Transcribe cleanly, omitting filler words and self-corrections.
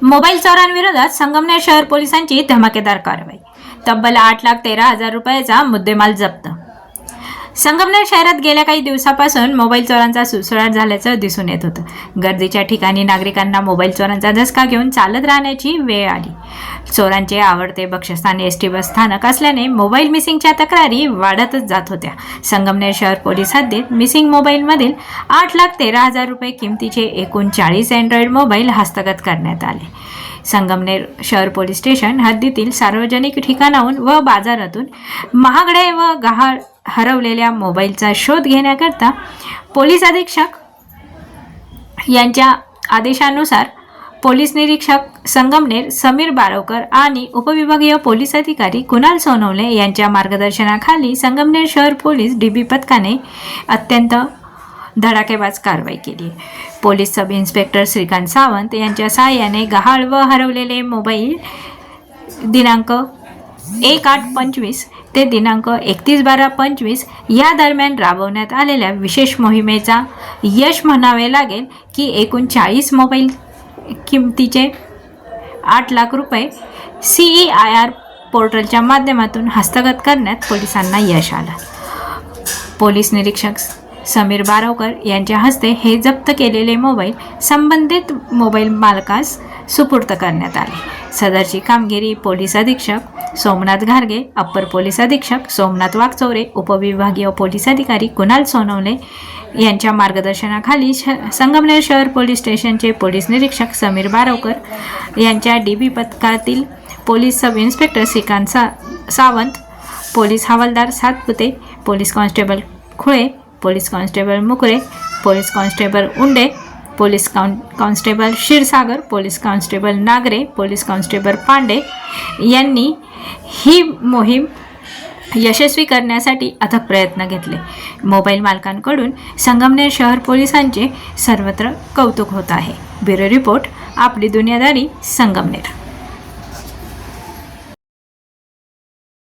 Mobile चोरांविरोधात Sangamner शहर पोलिसांची धमाकेदार कारवाई. तब्बल 8,13,000 रुपयाचा मुद्देमाल जप्त. संगमनेर शहरात गेल्या काही दिवसापासून मोबाईल चोरांचा सुळसुळाट झाल्याचं दिसून येत होतं. गर्दीच्या ठिकाणी नागरिकांना मोबाईल चोरांचा धसका घेऊन चालत राहण्याची वेळ आली. चोरांचे आवडते भक्षस्थान एसटी बस स्थानक असल्याने मोबाईल मिसिंगच्या तक्रारी वाढतच जात होत्या. संगमनेर शहर पोलीस हद्दीत मिसिंग मोबाईलमधील 8,13,000 रुपये किमतीचे एकूण 40 अँड्रॉइड मोबाईल हस्तगत करण्यात आले. संगमनेर शहर पोलीस स्टेशन हद्दीतील सार्वजनिक ठिकाणाहून व बाजारातून महागडे व गहाळ हरवलेल्या मोबाईलचा शोध घेण्याकरता पोलीस अधीक्षक यांच्या आदेशानुसार पोलीस निरीक्षक संगमनेर समीर बारवकर आणि उपविभागीय पोलीस अधिकारी कुणाल सोनवणे यांच्या मार्गदर्शनाखाली संगमनेर शहर पोलीस डीबी पथकाने अत्यंत धडाकेबाज कारवाई केली. Police sub inspector Shrikant Sawant यांच्या सहाय्याने गहाळ व हरवलेले मोबाईल दिनांक 1/8/25 ते दिनांक 31/12/25 या दरम्यान राबवण्यात आलेल्या विशेष मोहिमेचा यश म्हणावे लागेल की एकूण 40 मोबाईल किमतीचे 8 लाख रुपये CEIR पोर्टलच्या माध्यमातून हस्तगत करण्यात पोलिसांना यश आलं. पोलीस निरीक्षक समीर बारवकर यांच्या हस्ते हे जप्त केलेले मोबाईल संबंधित मोबाईल मालकास सुपूर्द करण्यात आले. सदरची कामगिरी पोलीस अधीक्षक सोमनाथ घारगे, अप्पर पोलीस अधीक्षक सोमनाथ वागचौरे, उपविभागीय पोलीस अधिकारी कुणाल सोनवणे यांच्या मार्गदर्शनाखाली संगमनेर शहर पोलीस स्टेशनचे पोलीस निरीक्षक समीर बारवकर यांच्या डीबी पथकातील police sub inspector Shrikant Sawant, police हवालदार Satpute, police constable Khule, police constable Mukre, police constable Unde, police constable Kshirsagar, police constable Nagre, police constable Pandey यांनी ही मोहीम यशस्वी करण्यासाठी अथक प्रयत्न घेतले. मोबाईल मालकांकडून संगमनेर शहर पोलिसांचे सर्वत्र कौतुक होत आहे. ब्युरो रिपोर्ट, आपली दुनियादारी, संगमनेर.